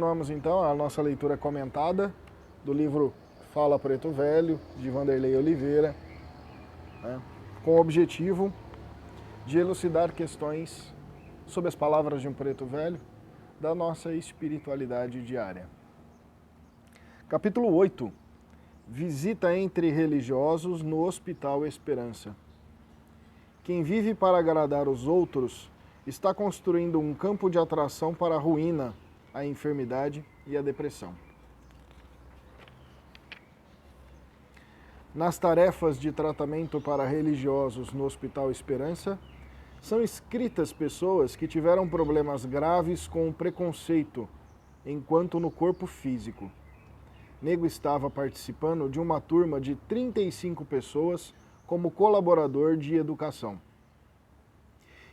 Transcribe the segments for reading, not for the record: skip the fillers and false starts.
continuamos então a nossa leitura comentada do livro Fala Preto Velho, de Vanderlei Oliveira, né, com o objetivo de elucidar questões sobre as palavras de um preto velho da nossa espiritualidade diária. Capítulo 8. Visita entre religiosos no Hospital Esperança. Quem vive para agradar os outros está construindo um campo de atração para a ruína, a enfermidade e a depressão. Nas tarefas de tratamento para religiosos no Hospital Esperança, são inscritas pessoas que tiveram problemas graves com o preconceito, enquanto no corpo físico. Nego estava participando de uma turma de 35 pessoas como colaborador de educação.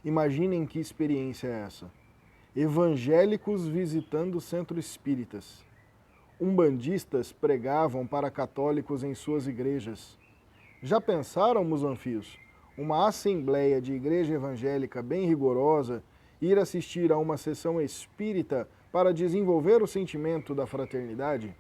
Imaginem que experiência é essa. Evangélicos visitando centros espíritas. Umbandistas pregavam para católicos em suas igrejas. Já pensaram, musanfios, uma assembleia de igreja evangélica bem rigorosa ir assistir a uma sessão espírita para desenvolver o sentimento da fraternidade?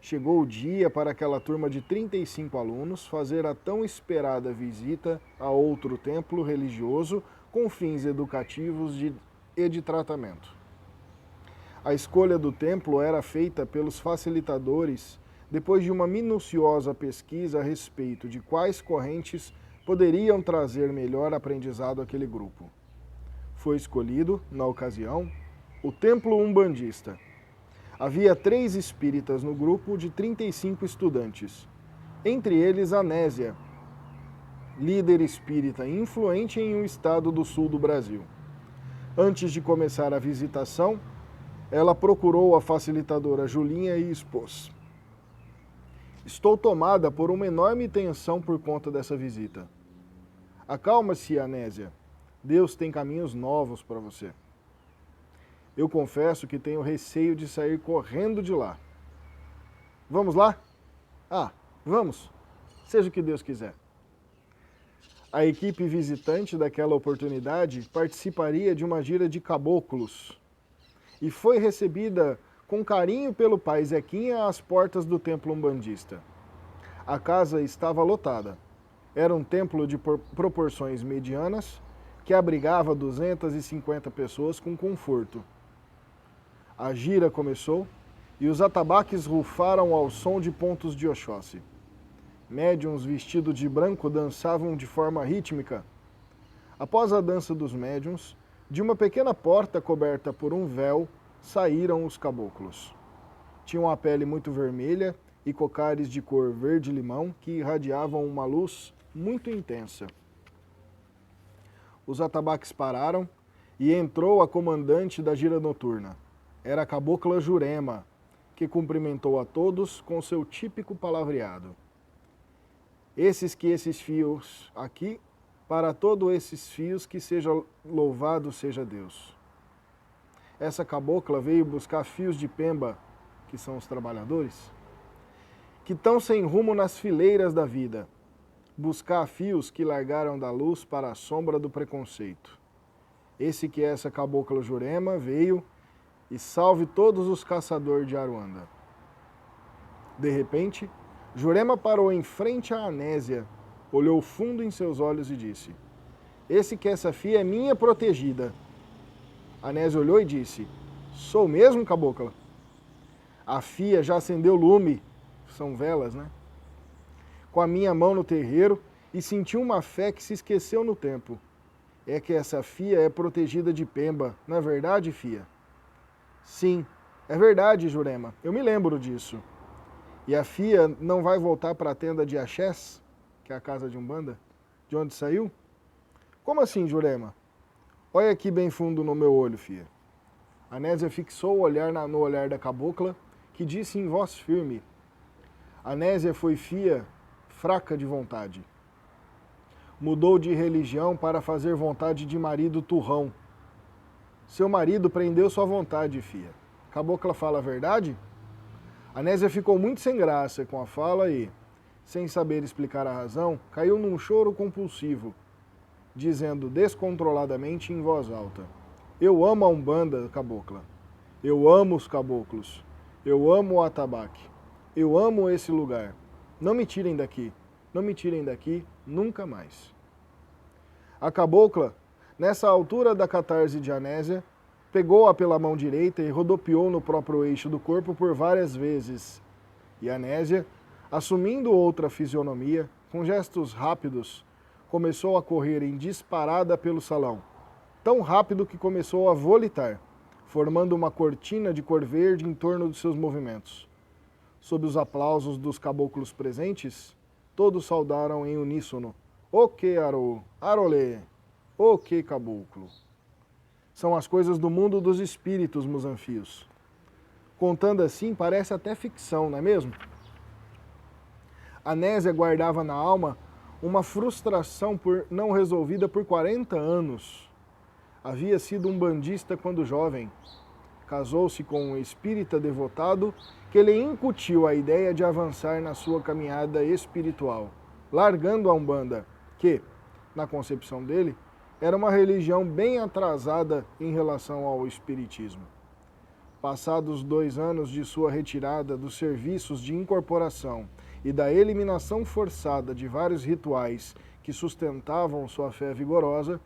Chegou o dia para aquela turma de 35 alunos fazer a tão esperada visita a outro templo religioso com fins educativos e de tratamento. A escolha do templo era feita pelos facilitadores depois de uma minuciosa pesquisa a respeito de quais correntes poderiam trazer melhor aprendizado àquele grupo. Foi escolhido, na ocasião, o templo umbandista. Havia 3 espíritas no grupo de 35 estudantes, entre eles Anésia, líder espírita influente em um estado do sul do Brasil. Antes de começar a visitação, ela procurou a facilitadora Julinha e expôs: "Estou tomada por uma enorme tensão por conta dessa visita. Acalma-se, Anésia. Deus tem caminhos novos para você. Eu confesso que tenho receio de sair correndo de lá. Vamos lá? Ah, vamos. Seja o que Deus quiser." A equipe visitante daquela oportunidade participaria de uma gira de caboclos e foi recebida com carinho pelo pai Zequinha às portas do templo umbandista. A casa estava lotada. Era um templo de proporções medianas que abrigava 250 pessoas com conforto. A gira começou e os atabaques rufaram ao som de pontos de Oxóssi. Médiuns vestidos de branco dançavam de forma rítmica. Após a dança dos médiuns, de uma pequena porta coberta por um véu, saíram os caboclos. Tinham a pele muito vermelha e cocares de cor verde-limão que irradiavam uma luz muito intensa. Os atabaques pararam e entrou a comandante da gira noturna. Era a cabocla Jurema, que cumprimentou a todos com seu típico palavreado. Esses fios aqui, para todos esses fios que seja louvado seja Deus." Essa cabocla veio buscar fios de pemba, que são os trabalhadores, que estão sem rumo nas fileiras da vida, buscar fios que largaram da luz para a sombra do preconceito. Essa cabocla Jurema veio e salve todos os caçadores de Aruanda. De repente, Jurema parou em frente à Anésia, olhou fundo em seus olhos e disse: essa fia é minha protegida." Anésia olhou e disse: "Sou mesmo, cabocla?" A fia já acendeu lume, são velas, né? Com a minha mão no terreiro e senti uma fé que se esqueceu no tempo. É que essa fia é protegida de pemba, não é verdade, fia? Sim, é verdade, Jurema, eu me lembro disso. E a fia não vai voltar para a tenda de Axés, que é a casa de Umbanda, de onde saiu? Como assim, Jurema? Olha aqui bem fundo no meu olho, fia. Anésia fixou o olhar no olhar da cabocla, que disse em voz firme: Anésia foi fia, fraca de vontade. Mudou de religião para fazer vontade de marido turrão. Seu marido prendeu sua vontade, fia. Cabocla fala a verdade? Anésia ficou muito sem graça com a fala e, sem saber explicar a razão, caiu num choro compulsivo, dizendo descontroladamente em voz alta: Eu amo a Umbanda, cabocla. Eu amo os caboclos. Eu amo o atabaque. Eu amo esse lugar. Não me tirem daqui. Não me tirem daqui nunca mais. A cabocla, nessa altura da catarse de Anésia, pegou-a pela mão direita e rodopiou no próprio eixo do corpo por várias vezes. E Anésia, assumindo outra fisionomia, com gestos rápidos, começou a correr em disparada pelo salão, tão rápido que começou a volitar, formando uma cortina de cor verde em torno dos seus movimentos. Sob os aplausos dos caboclos presentes, todos saudaram em uníssono: "O que aro, arolê, o que caboclo." São as coisas do mundo dos espíritos, musanfios. Contando assim, parece até ficção, não é mesmo? Anésia guardava na alma uma frustração não resolvida por 40 anos. Havia sido um bandista quando jovem. Casou-se com um espírita devotado que lhe incutiu a ideia de avançar na sua caminhada espiritual, largando a Umbanda, que, na concepção dele, era uma religião bem atrasada em relação ao espiritismo. Passados 2 anos de sua retirada dos serviços de incorporação e da eliminação forçada de vários rituais que sustentavam sua fé vigorosa,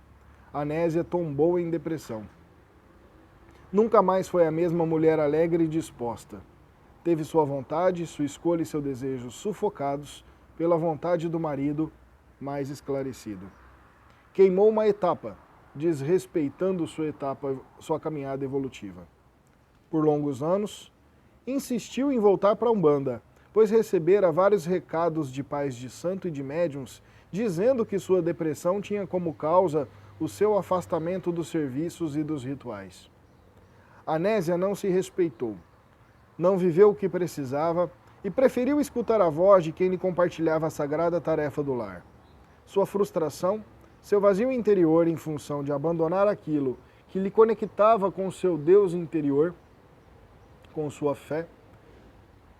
Anésia tombou em depressão. Nunca mais foi a mesma mulher alegre e disposta. Teve sua vontade, sua escolha e seu desejo sufocados pela vontade do marido mais esclarecido. Queimou uma etapa, desrespeitando sua caminhada evolutiva. Por longos anos, insistiu em voltar para a Umbanda, pois recebera vários recados de pais de santo e de médiuns dizendo que sua depressão tinha como causa o seu afastamento dos serviços e dos rituais. Anésia não se respeitou, não viveu o que precisava e preferiu escutar a voz de quem lhe compartilhava a sagrada tarefa do lar. Sua frustração, seu vazio interior em função de abandonar aquilo que lhe conectava com seu Deus interior, com sua fé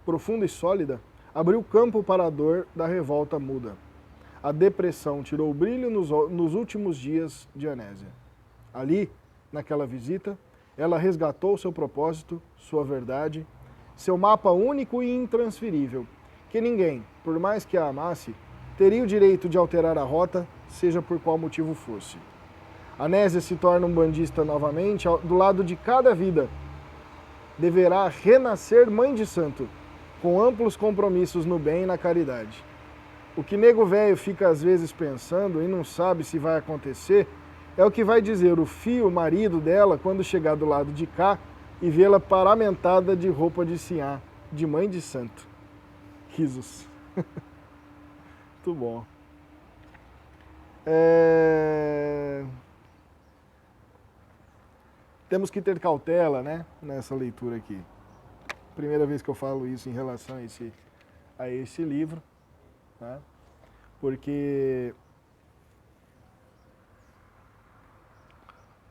profunda e sólida, abriu campo para a dor da revolta muda. A depressão tirou o brilho nos últimos dias de Anésia. Ali, naquela visita, ela resgatou seu propósito, sua verdade, seu mapa único e intransferível, que ninguém, por mais que a amasse, teria o direito de alterar a rota, seja por qual motivo fosse. Anésia se torna um bandista novamente do lado de cada vida. Deverá renascer mãe de santo, com amplos compromissos no bem e na caridade. O que nego velho fica às vezes pensando e não sabe se vai acontecer é o que vai dizer o filho, o marido dela, quando chegar do lado de cá e vê-la paramentada de roupa de sinhá, de mãe de santo. Risos. Muito bom. Temos que ter cautela, né, nessa leitura aqui. Primeira vez que eu falo isso em relação a esse livro, tá? Porque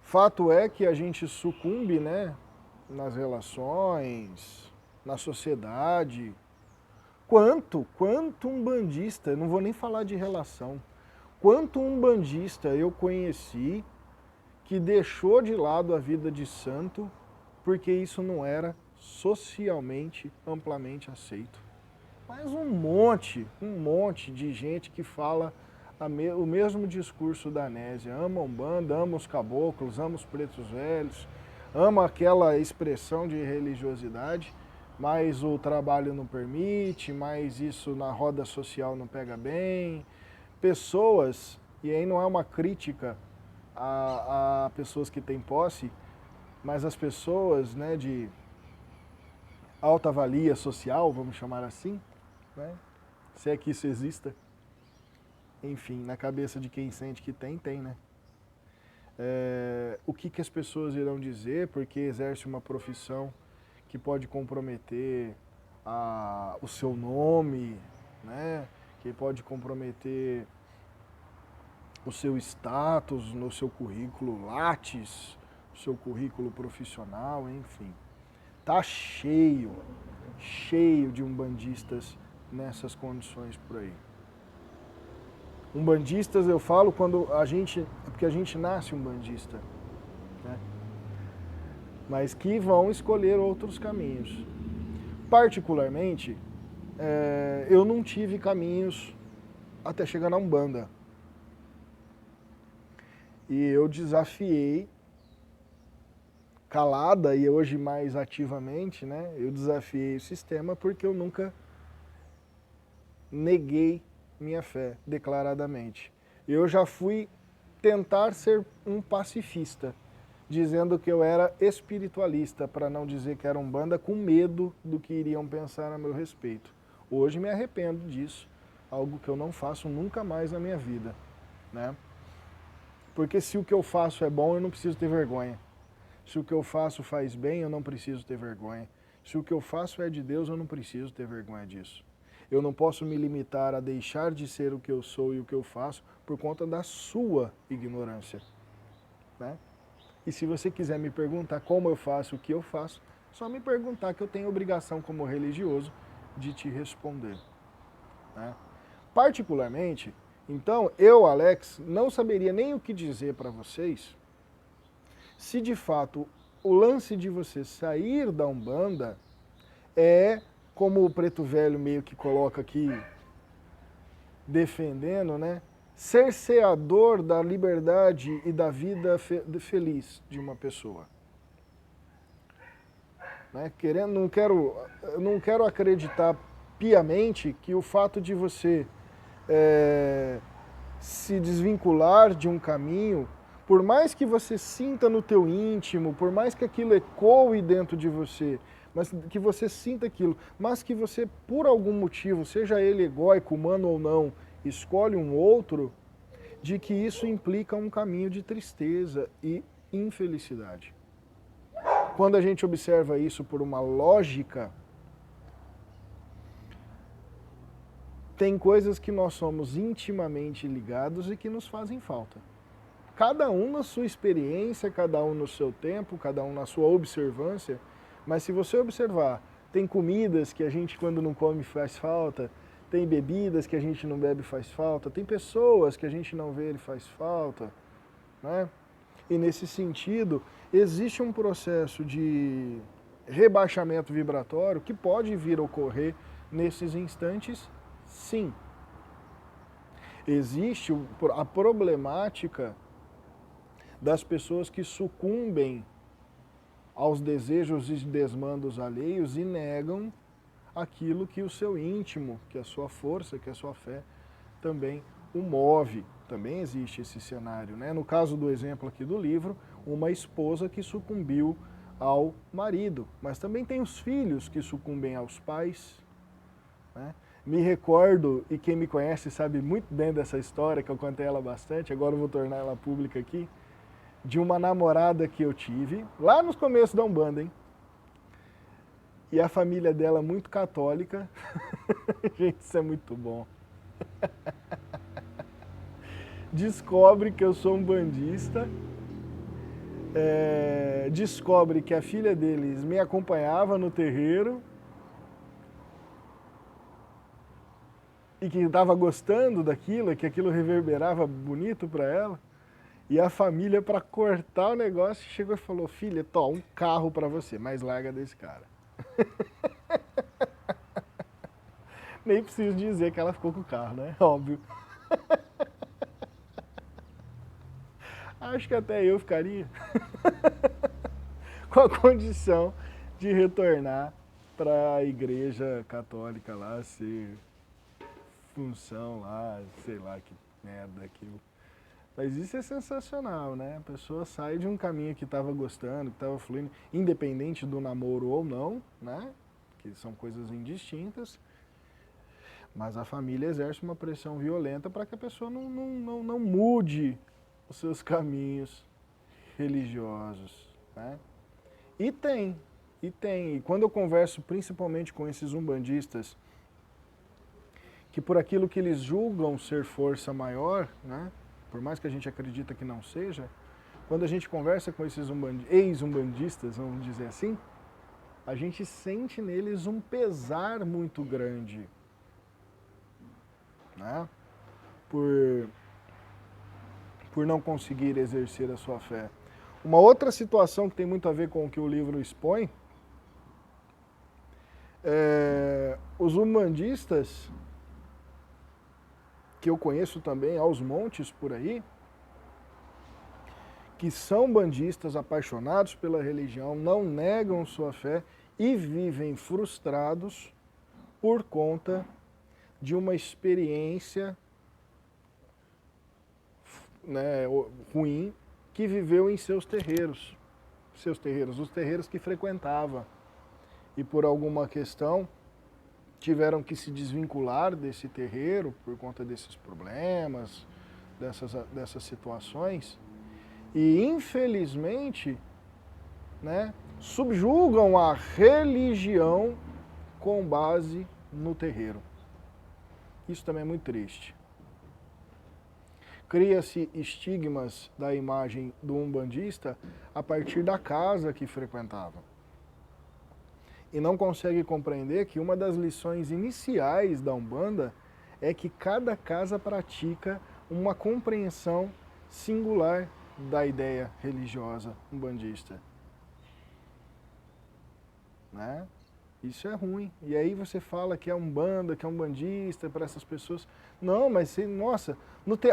fato é que a gente sucumbe, né, nas relações, na sociedade. Quanto um bandista, não vou nem falar de relação, quanto um bandista eu conheci que deixou de lado a vida de santo porque isso não era socialmente amplamente aceito. Mas um monte de gente que fala o mesmo discurso da Anésia, ama a Umbanda, ama os caboclos, ama os pretos velhos, ama aquela expressão de religiosidade, mas o trabalho não permite, mas isso na roda social não pega bem. Pessoas, e aí não é uma crítica a pessoas que têm posse, mas as pessoas, né, de alta valia social, vamos chamar assim, né, se é que isso exista, enfim, na cabeça de quem sente que tem, né? O que as pessoas irão dizer porque exerce uma profissão que pode comprometer o seu nome, né, que pode comprometer o seu status no seu currículo Lattes, o seu currículo profissional, enfim. Tá cheio de umbandistas nessas condições por aí. Umbandistas eu falo porque a gente nasce umbandista, né? mas que vão escolher outros caminhos. Particularmente, eu não tive caminhos até chegar na Umbanda. E eu desafiei, calada e hoje mais ativamente, né? Eu desafiei o sistema porque eu nunca neguei minha fé declaradamente. Eu já fui tentar ser um pacifista, dizendo que eu era espiritualista, para não dizer que era umbanda, com medo do que iriam pensar a meu respeito. Hoje me arrependo disso, algo que eu não faço nunca mais na minha vida, né? Porque se o que eu faço é bom, eu não preciso ter vergonha. Se o que eu faço faz bem, eu não preciso ter vergonha. Se o que eu faço é de Deus, eu não preciso ter vergonha disso. Eu não posso me limitar a deixar de ser o que eu sou e o que eu faço por conta da sua ignorância, né? E se você quiser me perguntar como eu faço o que eu faço, só me perguntar, que eu tenho obrigação como religioso de te responder, né? Particularmente, então, eu, Alex, não saberia nem o que dizer para vocês se de fato o lance de você sair da Umbanda é, como o Preto Velho meio que coloca aqui, defendendo, né? Cerceador da liberdade e da vida feliz de uma pessoa. Né? Não quero acreditar piamente que o fato de você se desvincular de um caminho, por mais que você sinta no teu íntimo, por mais que aquilo ecoe dentro de você, mas que você sinta aquilo, mas que você, por algum motivo, seja ele egóico, humano ou não, escolhe um outro, de que isso implica um caminho de tristeza e infelicidade. Quando a gente observa isso por uma lógica, tem coisas que nós somos intimamente ligados e que nos fazem falta. Cada um na sua experiência, cada um no seu tempo, cada um na sua observância, mas se você observar, tem comidas que a gente quando não come faz falta, tem bebidas que a gente não bebe faz falta, tem pessoas que a gente não vê e faz falta, né? E nesse sentido, existe um processo de rebaixamento vibratório que pode vir a ocorrer nesses instantes, sim. Existe a problemática das pessoas que sucumbem aos desejos e desmandos alheios e negam aquilo que o seu íntimo, que a sua força, que a sua fé também o move. Também existe esse cenário, né? No caso do exemplo aqui do livro, uma esposa que sucumbiu ao marido, mas também tem os filhos que sucumbem aos pais, né? Me recordo, e quem me conhece sabe muito bem dessa história, que eu contei ela bastante, agora eu vou tornar ela pública aqui, de uma namorada que eu tive, lá nos começos da Umbanda, hein? E a família dela muito católica. Gente, isso é muito bom. Descobre que eu sou umbandista, descobre que a filha deles me acompanhava no terreiro e que estava gostando daquilo, que aquilo reverberava bonito para ela. E a família, para cortar o negócio, chegou e falou: filha, um carro para você, mas larga desse cara. Nem preciso dizer que ela ficou com o carro, né? Óbvio. Acho que até eu ficaria. Com a condição de retornar para a igreja católica lá, ser função lá, sei lá que merda aquilo. Mas isso é sensacional, né? A pessoa sai de um caminho que estava gostando, que estava fluindo, independente do namoro ou não, né? Que são coisas indistintas. Mas a família exerce uma pressão violenta para que a pessoa não mude os seus caminhos religiosos, né? E tem. E quando eu converso principalmente com esses umbandistas, que por aquilo que eles julgam ser força maior, né? Por mais que a gente acredita que não seja, quando a gente conversa com esses ex-umbandistas, vamos dizer assim, a gente sente neles um pesar muito grande, né? Por não conseguir exercer a sua fé. Uma outra situação que tem muito a ver com o que o livro expõe, os umbandistas, que eu conheço também aos montes por aí, que são bandistas apaixonados pela religião, não negam sua fé e vivem frustrados por conta de uma experiência, né, ruim que viveu em seus terreiros, os terreiros que frequentava. E por alguma questão tiveram que se desvincular desse terreiro por conta desses problemas, dessas situações. E infelizmente, né, subjugam a religião com base no terreiro. Isso também é muito triste. Cria-se estigmas da imagem do umbandista a partir da casa que frequentava. E não consegue compreender que uma das lições iniciais da Umbanda é que cada casa pratica uma compreensão singular da ideia religiosa umbandista. Né? Isso é ruim. E aí você fala que é Umbanda, que é umbandista para essas pessoas. Não, mas nossa,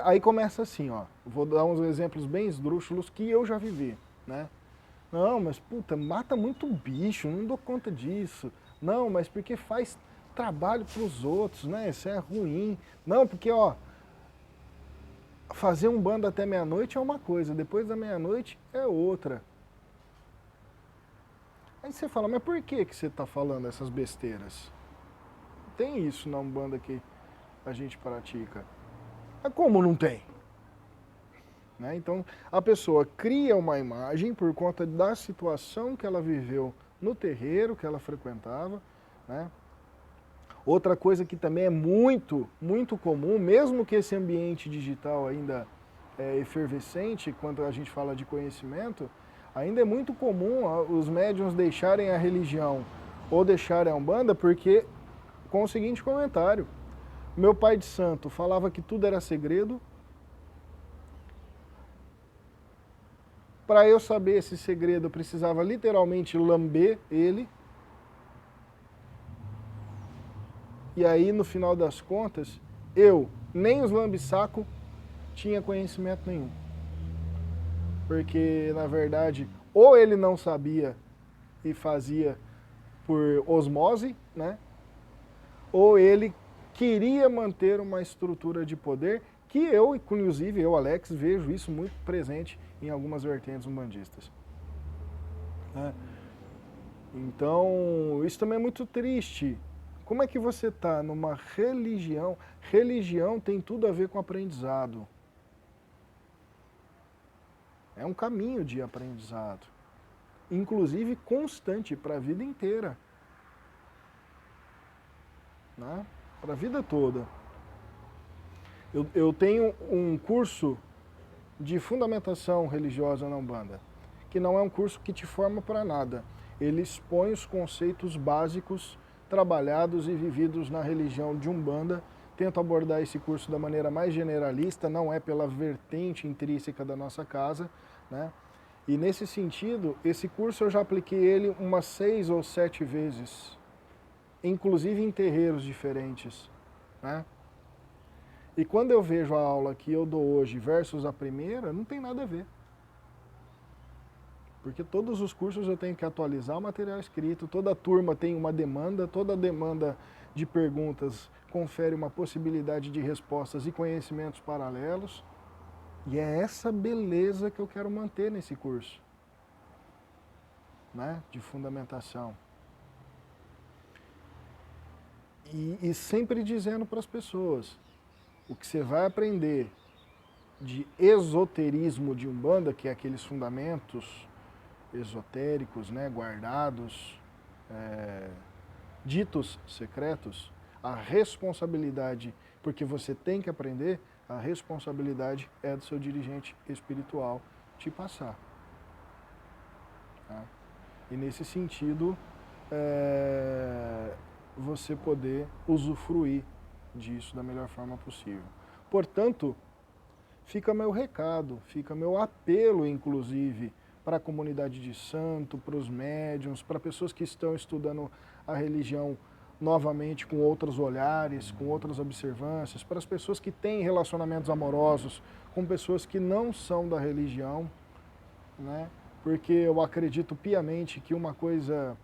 aí começa assim, ó. Vou dar uns exemplos bem esdrúxulos que eu já vivi, né? Não, mas puta, mata muito bicho, não dou conta disso. Não, mas porque faz trabalho para os outros, né? Isso é ruim. Não, porque, ó, fazer Umbanda até meia-noite é uma coisa, depois da meia-noite é outra. Aí você fala, mas por que você está falando essas besteiras? Tem isso na Umbanda que a gente pratica. Mas como não tem? Né? Então, a pessoa cria uma imagem por conta da situação que ela viveu no terreiro que ela frequentava. Né? Outra coisa que também é muito, muito comum, mesmo que esse ambiente digital ainda é efervescente, quando a gente fala de conhecimento, ainda é muito comum os médiuns deixarem a religião ou deixarem a Umbanda porque, com o seguinte comentário, meu pai de santo falava que tudo era segredo. Para eu saber esse segredo, eu precisava literalmente lamber ele. E aí, no final das contas, eu, nem os lambe-saco, tinha conhecimento nenhum. Porque, na verdade, ou ele não sabia e fazia por osmose, né? Ou ele queria manter uma estrutura de poder que eu, inclusive eu, Alex, vejo isso muito presente em algumas vertentes umbandistas. Né? Então, isso também é muito triste. Como é que você está numa religião? Religião tem tudo a ver com aprendizado. É um caminho de aprendizado. Inclusive constante para a vida inteira. Né? Para a vida toda. Eu tenho um curso de fundamentação religiosa na Umbanda, que não é um curso que te forma para nada. Ele expõe os conceitos básicos trabalhados e vividos na religião de Umbanda. Tento abordar esse curso da maneira mais generalista, não é pela vertente intrínseca da nossa casa, né? E nesse sentido, esse curso eu já apliquei ele umas 6 ou 7 vezes, inclusive em terreiros diferentes, né? E quando eu vejo a aula que eu dou hoje versus a primeira, não tem nada a ver. Porque todos os cursos eu tenho que atualizar o material escrito, toda turma tem uma demanda, toda demanda de perguntas confere uma possibilidade de respostas e conhecimentos paralelos. E é essa beleza que eu quero manter nesse curso, né, de fundamentação. E sempre dizendo para as pessoas, o que você vai aprender de esoterismo de Umbanda, que é aqueles fundamentos esotéricos, né, guardados, ditos secretos, a responsabilidade, porque você tem que aprender, a responsabilidade é do seu dirigente espiritual te passar. Tá? E nesse sentido, você poder usufruir disso da melhor forma possível. Portanto, fica meu recado, fica meu apelo, inclusive, para a comunidade de santo, para os médiuns, para pessoas que estão estudando a religião novamente com outros olhares, com outras observâncias, para as pessoas que têm relacionamentos amorosos com pessoas que não são da religião, né? Porque eu acredito piamente que uma coisa,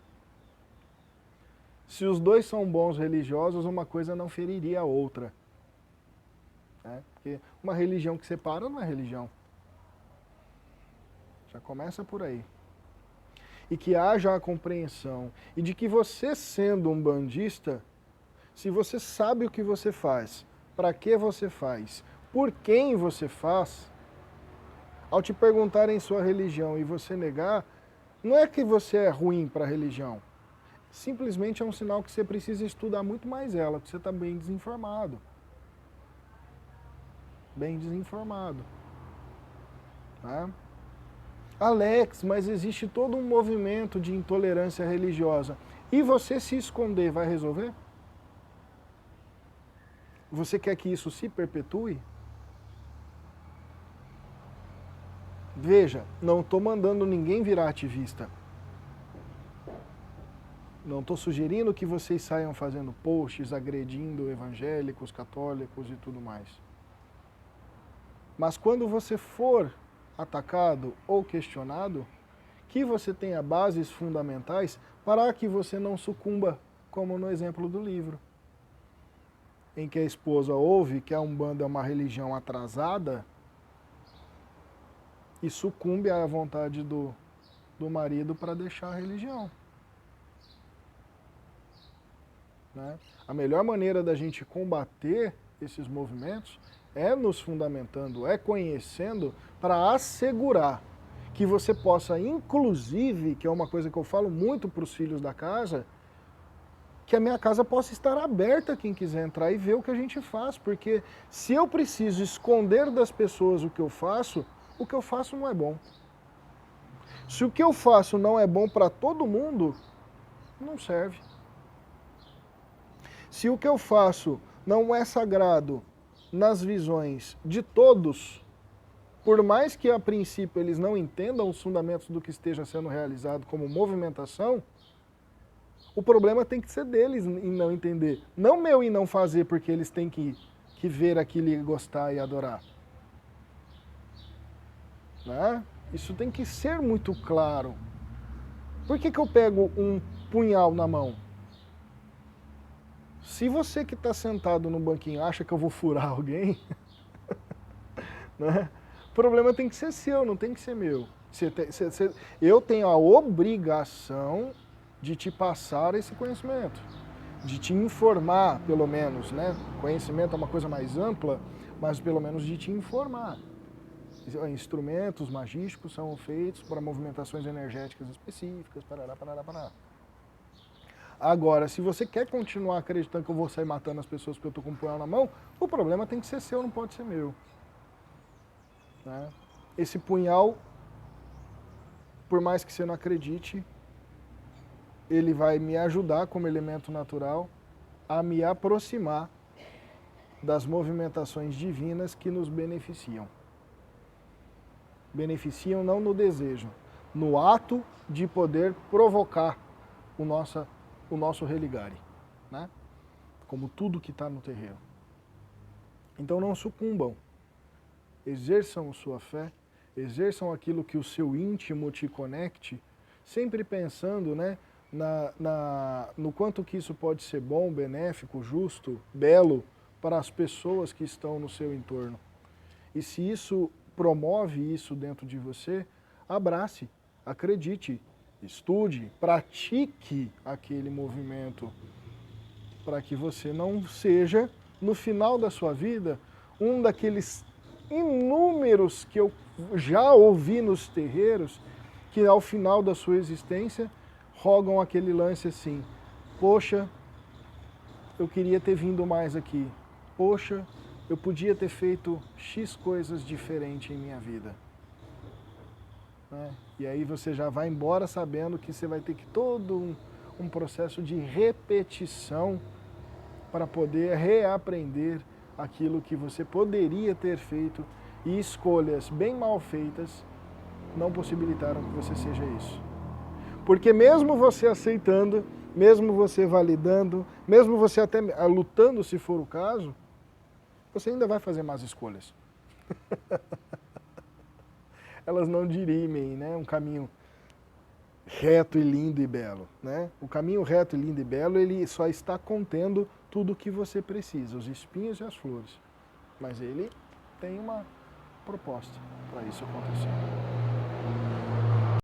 se os dois são bons religiosos, uma coisa não feriria a outra, né? Porque uma religião que separa não é religião. Já começa por aí. E que haja a compreensão, e de que você sendo um bandista, se você sabe o que você faz, para que você faz, por quem você faz, ao te perguntarem sua religião e você negar, não é que você é ruim para a religião, simplesmente é um sinal que você precisa estudar muito mais ela, que você está bem desinformado. Bem desinformado. Tá? Alex, mas existe todo um movimento de intolerância religiosa. E você se esconder vai resolver? Você quer que isso se perpetue? Veja, não estou mandando ninguém virar ativista. Não estou sugerindo que vocês saiam fazendo posts, agredindo evangélicos, católicos e tudo mais. Mas quando você for atacado ou questionado, que você tenha bases fundamentais para que você não sucumba, como no exemplo do livro, em que a esposa ouve que a Umbanda é uma religião atrasada e sucumbe à vontade do marido para deixar a religião. Né? A melhor maneira da gente combater esses movimentos é nos fundamentando, é conhecendo, para assegurar que você possa, inclusive, que é uma coisa que eu falo muito para os filhos da casa, que a minha casa possa estar aberta a quem quiser entrar e ver o que a gente faz, porque se eu preciso esconder das pessoas o que eu faço não é bom. Se o que eu faço não é bom para todo mundo, não serve. Se o que eu faço não é sagrado nas visões de todos, por mais que a princípio eles não entendam os fundamentos do que esteja sendo realizado como movimentação, o problema tem que ser deles em não entender. Não meu em não fazer, porque eles têm que ver aquilo e gostar e adorar. Né? Isso tem que ser muito claro. Por que eu pego um punhal na mão? Se você que está sentado no banquinho acha que eu vou furar alguém, né? O problema tem que ser seu, não tem que ser meu. Eu tenho a obrigação de te passar esse conhecimento, de te informar, pelo menos, né? Conhecimento é uma coisa mais ampla, mas pelo menos de te informar. Instrumentos magísticos são feitos para movimentações energéticas específicas, parará, parará, parará. Agora, se você quer continuar acreditando que eu vou sair matando as pessoas porque eu estou com um punhal na mão, o problema tem que ser seu, não pode ser meu. Né? Esse punhal, por mais que você não acredite, ele vai me ajudar como elemento natural a me aproximar das movimentações divinas que nos beneficiam. Beneficiam não no desejo, no ato de poder provocar o nosso religare, né? Como tudo que está no terreiro. Então não sucumbam, exerçam sua fé, exerçam aquilo que o seu íntimo te conecte, sempre pensando, né, no quanto que isso pode ser bom, benéfico, justo, belo para as pessoas que estão no seu entorno. E se isso promove isso dentro de você, abrace, acredite, estude, pratique aquele movimento, para que você não seja, no final da sua vida, um daqueles inúmeros que eu já ouvi nos terreiros, que ao final da sua existência rogam aquele lance assim: poxa, eu queria ter vindo mais aqui, poxa, eu podia ter feito X coisas diferentes em minha vida. Né? E aí você já vai embora sabendo que você vai ter que todo um processo de repetição para poder reaprender aquilo que você poderia ter feito, e escolhas bem mal feitas não possibilitaram que você seja isso. Porque mesmo você aceitando, mesmo você validando, mesmo você até lutando se for o caso, você ainda vai fazer más escolhas. Elas não dirimem, né, um caminho reto e lindo e belo, né? O caminho reto e lindo e belo, ele só está contendo tudo o que você precisa, os espinhos e as flores. Mas ele tem uma proposta para isso acontecer.